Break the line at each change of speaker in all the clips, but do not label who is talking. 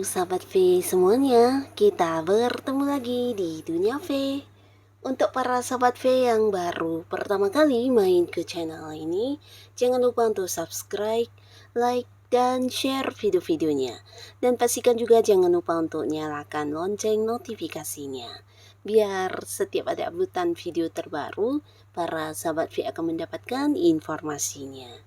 sahabat V semuanya, kita bertemu lagi di Dunia V. Untuk para sahabat V yang baru pertama kali main ke channel ini, jangan lupa untuk subscribe, like, dan share video-videonya. Dan pastikan juga jangan lupa untuk nyalakan lonceng notifikasinya. Biar setiap ada updatean video terbaru, para sahabat V akan mendapatkan informasinya.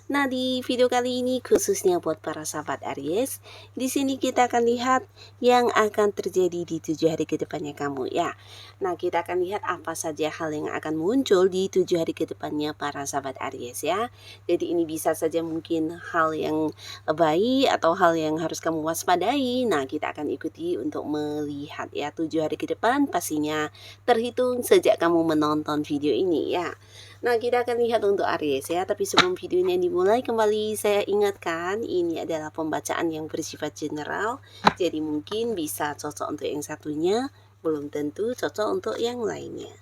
Nah, di video kali ini khususnya buat para sahabat Aries, di sini kita akan lihat yang akan terjadi di 7 hari ke depannya kamu ya. Nah, kita akan lihat apa saja hal yang akan muncul di 7 hari ke depannya para sahabat Aries ya. Jadi ini bisa saja mungkin hal yang baik atau hal yang harus kamu waspadai. Nah, kita akan ikuti untuk melihat ya 7 hari ke depan pastinya terhitung sejak kamu menonton video ini ya. Nah, kita akan lihat untuk Aries ya, tapi sebelum videonya dimulai kembali saya ingatkan ini adalah pembacaan yang bersifat general, jadi mungkin bisa cocok untuk yang satunya, belum tentu cocok untuk yang lainnya.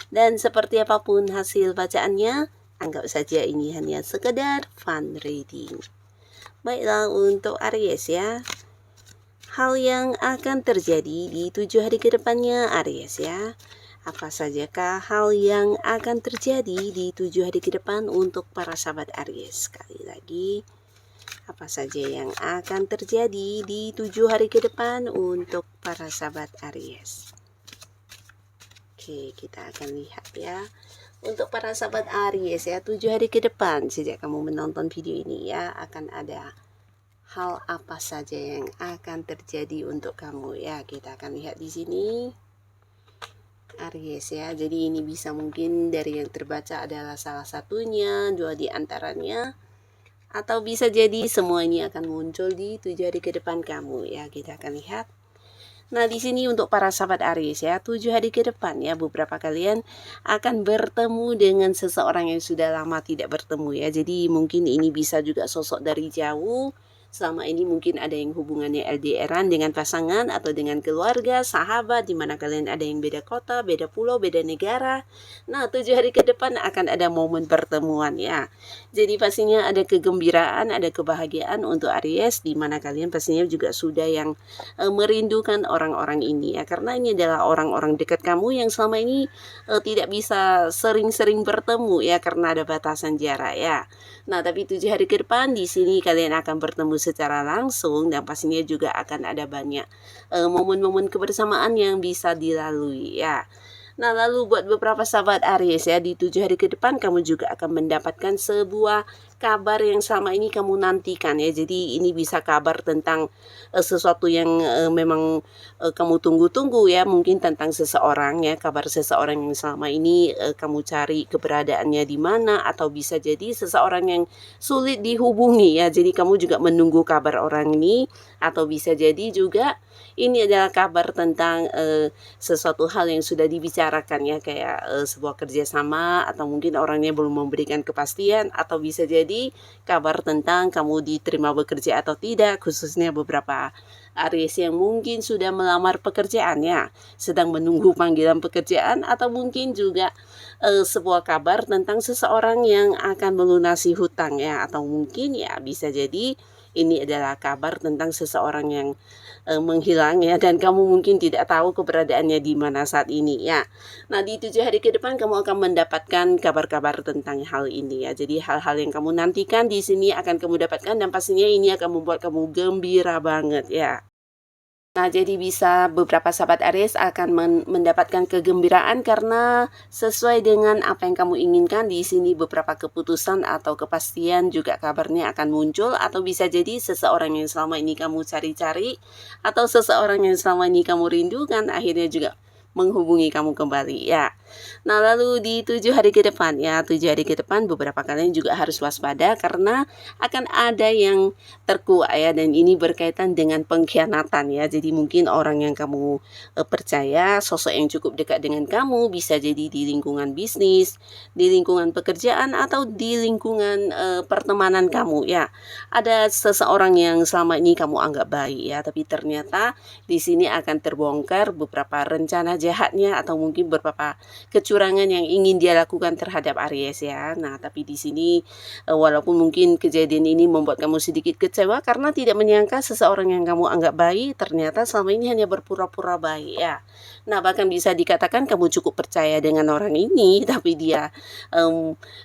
Dan seperti apapun hasil bacaannya, anggap saja ini hanya sekedar fun reading. Baiklah untuk Aries ya, hal yang akan terjadi di 7 hari ke depannya Aries ya. Apa sajakah hal yang akan terjadi di 7 hari ke depan untuk para sahabat Aries? Sekali lagi, apa saja yang akan terjadi di 7 hari ke depan untuk para sahabat Aries? Oke, kita akan lihat ya. Untuk para sahabat Aries ya, 7 hari ke depan sejak kamu menonton video ini ya, akan ada hal apa saja yang akan terjadi untuk kamu ya. Kita akan lihat di sini. Aries ya, jadi ini bisa mungkin dari yang terbaca adalah salah satunya, dua di antaranya, atau bisa jadi semua ini akan muncul di 7 hari ke depan kamu ya. Kita akan lihat. Nah, di sini untuk para sahabat Aries ya, 7 hari ke depan ya, beberapa kalian akan bertemu dengan seseorang yang sudah lama tidak bertemu ya. Jadi mungkin ini bisa juga sosok dari jauh. Selama ini mungkin ada yang hubungannya LDR-an dengan pasangan atau dengan keluarga, sahabat, di mana kalian ada yang beda kota, beda pulau, beda negara. Nah, 7 hari ke depan akan ada momen pertemuan ya. Jadi pastinya ada kegembiraan, ada kebahagiaan untuk Aries, di mana kalian pastinya juga sudah yang merindukan orang-orang ini ya. Karena ini adalah orang-orang dekat kamu yang selama ini tidak bisa sering-sering bertemu ya, karena ada batasan jarak ya. Nah, tapi 7 hari ke depan di sini kalian akan bertemu secara langsung dan pastinya juga akan ada banyak momen-momen kebersamaan yang bisa dilalui ya. Nah, lalu buat beberapa sahabat Aries ya, di 7 hari ke depan kamu juga akan mendapatkan sebuah kabar yang selama ini kamu nantikan ya. Jadi ini bisa kabar tentang sesuatu yang memang kamu tunggu-tunggu ya, mungkin tentang seseorang ya, kabar seseorang yang selama ini kamu cari keberadaannya di mana, atau bisa jadi seseorang yang sulit dihubungi ya. Jadi kamu juga menunggu kabar orang ini, atau bisa jadi juga ini adalah kabar tentang sesuatu hal yang sudah dibicarakan ya, kayak sebuah kerjasama, atau mungkin orangnya belum memberikan kepastian, atau bisa jadi kabar tentang kamu diterima bekerja atau tidak, khususnya beberapa Aries yang mungkin sudah melamar pekerjaannya, sedang menunggu panggilan pekerjaan, atau mungkin juga sebuah kabar tentang seseorang yang akan melunasi hutang ya, atau mungkin ya bisa jadi ini adalah kabar tentang seseorang yang menghilang ya, dan kamu mungkin tidak tahu keberadaannya di mana saat ini ya. Nah, di 7 hari ke depan kamu akan mendapatkan kabar-kabar tentang hal ini ya. Jadi hal-hal yang kamu nantikan di sini akan kamu dapatkan, dan pastinya ini akan membuat kamu gembira banget ya. Nah, jadi bisa beberapa sahabat Aries akan mendapatkan kegembiraan karena sesuai dengan apa yang kamu inginkan. Di sini beberapa keputusan atau kepastian juga kabarnya akan muncul, atau bisa jadi seseorang yang selama ini kamu cari-cari, atau seseorang yang selama ini kamu rindukan akhirnya juga menghubungi kamu kembali ya. Nah, lalu di 7 hari ke depan ya, 7 hari ke depan beberapa kalian juga harus waspada karena akan ada yang terkuak ya, dan ini berkaitan dengan pengkhianatan ya. Jadi mungkin orang yang kamu percaya, sosok yang cukup dekat dengan kamu, bisa jadi di lingkungan bisnis, di lingkungan pekerjaan, atau di lingkungan pertemanan kamu ya. Ada seseorang yang selama ini kamu anggap baik ya, tapi ternyata di sini akan terbongkar beberapa rencana jahatnya atau mungkin beberapa kecurangan yang ingin dia lakukan terhadap Aries ya. Nah, tapi di sini walaupun mungkin kejadian ini membuat kamu sedikit kecewa karena tidak menyangka seseorang yang kamu anggap baik ternyata selama ini hanya berpura-pura baik ya. Nah, bahkan bisa dikatakan kamu cukup percaya dengan orang ini, tapi dia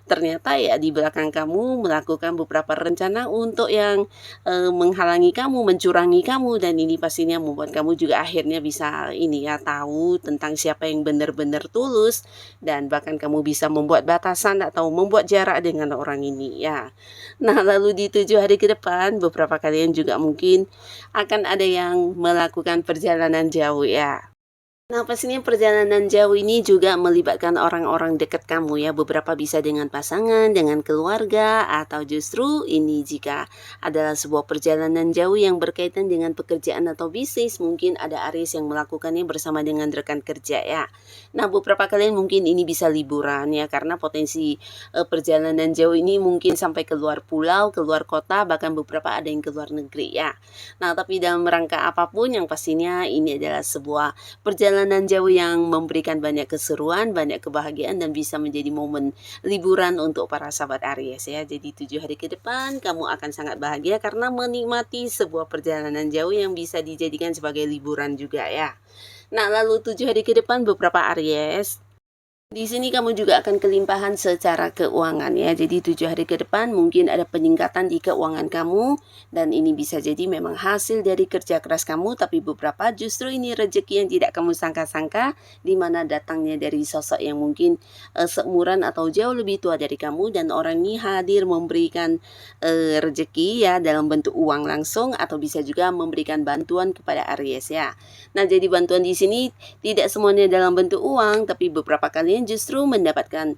ternyata ya di belakang kamu melakukan beberapa rencana untuk yang menghalangi kamu, mencurangi kamu, dan ini pastinya membuat kamu juga akhirnya bisa ini ya tahu tentang siapa yang benar-benar tulus, dan bahkan kamu bisa membuat batasan atau membuat jarak dengan orang ini ya. Nah, lalu di 7 hari ke depan beberapa kalian juga mungkin akan ada yang melakukan perjalanan jauh ya. Nah, pastinya perjalanan jauh ini juga melibatkan orang-orang dekat kamu ya. Beberapa bisa dengan pasangan, dengan keluarga, atau justru ini jika adalah sebuah perjalanan jauh yang berkaitan dengan pekerjaan atau bisnis. Mungkin ada Aries yang melakukannya bersama dengan rekan kerja ya. Nah, beberapa kalian mungkin ini bisa liburan ya. Karena potensi perjalanan jauh ini mungkin sampai keluar pulau, keluar kota, bahkan beberapa ada yang keluar negeri ya. Nah, tapi dalam rangka apapun yang pastinya ini adalah sebuah perjalanan jauh yang memberikan banyak keseruan, banyak kebahagiaan, dan bisa menjadi momen liburan untuk para sahabat Aries ya. Jadi 7 hari ke depan kamu akan sangat bahagia karena menikmati sebuah perjalanan jauh yang bisa dijadikan sebagai liburan juga ya. Nah, lalu 7 hari ke depan beberapa Aries, di sini kamu juga akan kelimpahan secara keuangan ya. Jadi 7 hari ke depan mungkin ada peningkatan di keuangan kamu, dan ini bisa jadi memang hasil dari kerja keras kamu, tapi beberapa justru ini rezeki yang tidak kamu sangka-sangka, di mana datangnya dari sosok yang mungkin seumuran atau jauh lebih tua dari kamu, dan orang ini hadir memberikan rezeki ya dalam bentuk uang langsung, atau bisa juga memberikan bantuan kepada Aries ya. Nah, jadi bantuan di sini tidak semuanya dalam bentuk uang, tapi beberapa kalian justru mendapatkan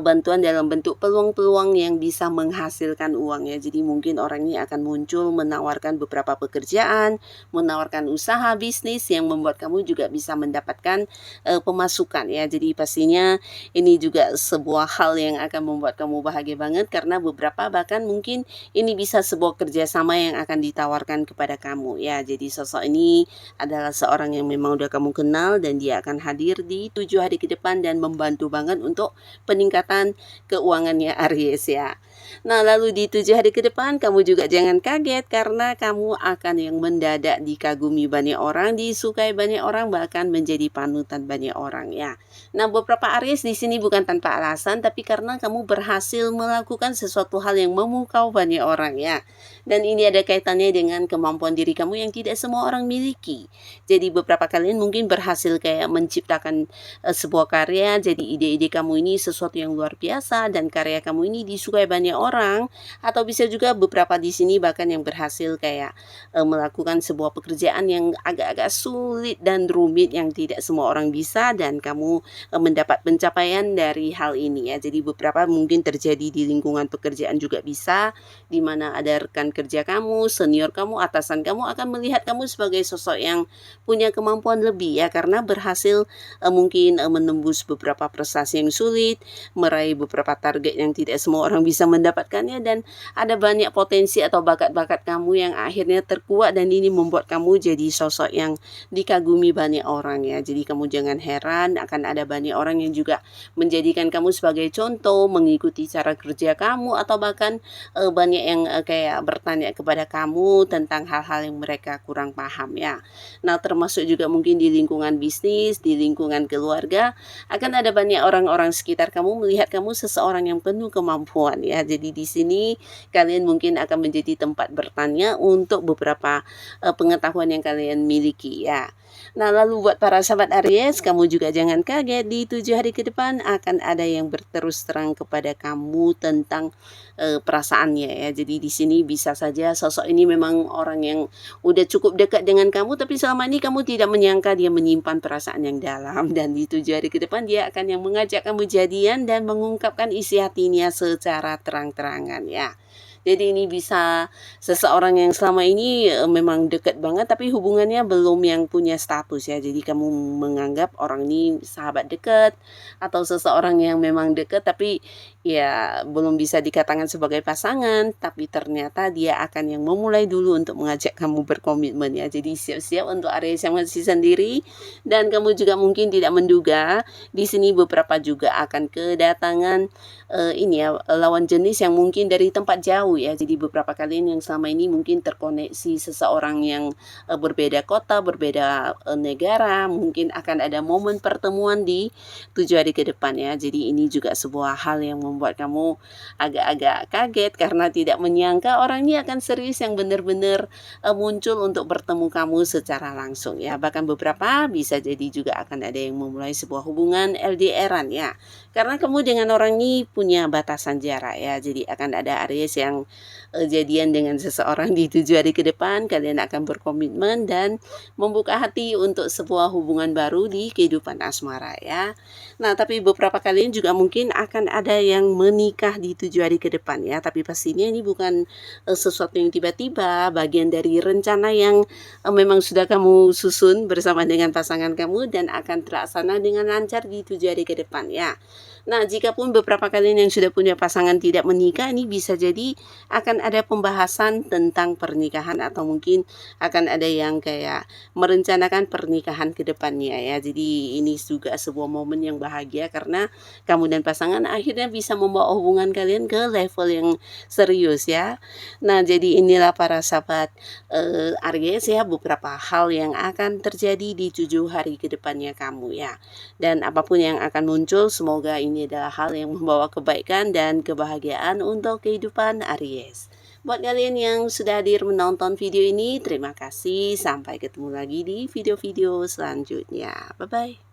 bantuan dalam bentuk peluang-peluang yang bisa menghasilkan uang ya. Jadi mungkin orang ini akan muncul menawarkan beberapa pekerjaan, menawarkan usaha bisnis yang membuat kamu juga bisa mendapatkan pemasukan ya. Jadi pastinya ini juga sebuah hal yang akan membuat kamu bahagia banget, karena beberapa bahkan mungkin ini bisa sebuah kerjasama yang akan ditawarkan kepada kamu ya. Jadi sosok ini adalah seorang yang memang udah kamu kenal, dan dia akan hadir di 7 hari ke depan dan membantu banget untuk peningkatan keuangannya Aries ya. Nah, lalu di 7 hari ke depan kamu juga jangan kaget karena kamu akan yang mendadak dikagumi banyak orang, disukai banyak orang, bahkan menjadi panutan banyak orang ya. Nah, beberapa Aries di sini bukan tanpa alasan, tapi karena kamu berhasil melakukan sesuatu hal yang memukau banyak orang ya. Dan ini ada kaitannya dengan kemampuan diri kamu yang tidak semua orang miliki. Jadi beberapa kalian mungkin berhasil kayak menciptakan sebuah karya, jadi ide-ide kamu ini sesuatu yang luar biasa dan karya kamu ini disukai banyak orang, atau bisa juga beberapa di sini bahkan yang berhasil kayak melakukan sebuah pekerjaan yang agak-agak sulit dan rumit yang tidak semua orang bisa, dan kamu mendapat pencapaian dari hal ini ya. Jadi beberapa mungkin terjadi di lingkungan pekerjaan juga bisa, di mana ada rekan kerja kamu, senior kamu, atasan kamu akan melihat kamu sebagai sosok yang punya kemampuan lebih ya, karena berhasil mungkin menembus beberapa prestasi yang sulit, meraih beberapa target yang tidak semua orang bisa mendapatkannya, dan ada banyak potensi atau bakat-bakat kamu yang akhirnya terkuak, dan ini membuat kamu jadi sosok yang dikagumi banyak orang ya. Jadi kamu jangan heran akan ada banyak orang yang juga menjadikan kamu sebagai contoh, mengikuti cara kerja kamu, atau bahkan banyak yang kayak bertanya kepada kamu tentang hal-hal yang mereka kurang paham ya. Nah, termasuk juga mungkin di lingkungan bisnis, di lingkungan keluarga, akan ada banyak orang-orang sekitar kamu melihat kamu seseorang yang penuh kemampuan ya. Jadi di sini kalian mungkin akan menjadi tempat bertanya untuk beberapa pengetahuan yang kalian miliki ya. Nah, lalu buat para sahabat Aries, kamu juga jangan kaget, di 7 hari ke depan akan ada yang berterus terang kepada kamu tentang perasaannya ya. Jadi di sini bisa saja sosok ini memang orang yang udah cukup dekat dengan kamu, tapi selama ini kamu tidak menyangka dia menyimpan perasaan yang dalam, dan di 7 hari ke depan dia akan yang mengajak kamu jadian dan mengungkapkan isi hatinya secara terang-terangan ya. Jadi ini bisa seseorang yang selama ini memang dekat banget tapi hubungannya belum yang punya status ya. Jadi kamu menganggap orang ini sahabat dekat atau seseorang yang memang dekat tapi ya belum bisa dikatakan sebagai pasangan, tapi ternyata dia akan yang memulai dulu untuk mengajak kamu berkomitmen ya. Jadi siap-siap untuk Aries yang masih sendiri, dan kamu juga mungkin tidak menduga di sini beberapa juga akan kedatangan ini ya, lawan jenis yang mungkin dari tempat jauh ya. Jadi beberapa kalian yang selama ini mungkin terkoneksi seseorang yang berbeda kota, berbeda negara, mungkin akan ada momen pertemuan di 7 hari ke depan ya. Jadi ini juga sebuah hal yang membuat kamu agak-agak kaget karena tidak menyangka orang ini akan serius yang benar-benar muncul untuk bertemu kamu secara langsung ya. Bahkan beberapa bisa jadi juga akan ada yang memulai sebuah hubungan LDR-an ya. Karena kamu dengan orang ini punya batasan jarak ya. Jadi akan ada Aries yang jadian dengan seseorang di 7 hari ke depan. Kalian akan berkomitmen dan membuka hati untuk sebuah hubungan baru di kehidupan asmara ya. Nah, tapi beberapa kalian juga mungkin akan ada yang menikah di 7 hari ke depan ya. Tapi pastinya ini bukan sesuatu yang tiba-tiba, bagian dari rencana yang memang sudah kamu susun bersama dengan pasangan kamu dan akan terlaksana dengan lancar di 7 hari ke depan ya. Nah, jikapun beberapa kalian yang sudah punya pasangan tidak menikah, ini bisa jadi akan ada pembahasan tentang pernikahan atau mungkin akan ada yang kayak merencanakan pernikahan ke depannya ya. Jadi ini juga sebuah momen yang bahagia karena kamu dan pasangan akhirnya bisa membawa hubungan kalian ke level yang serius ya. Nah, jadi inilah para sahabat Aries ya, beberapa hal yang akan terjadi di 7 hari ke depannya kamu ya. Dan apapun yang akan muncul, semoga ini adalah hal yang membawa kebaikan dan kebahagiaan untuk kehidupan Aries. Buat kalian yang sudah hadir menonton video ini, terima kasih. Sampai ketemu lagi di video-video selanjutnya. Bye-bye.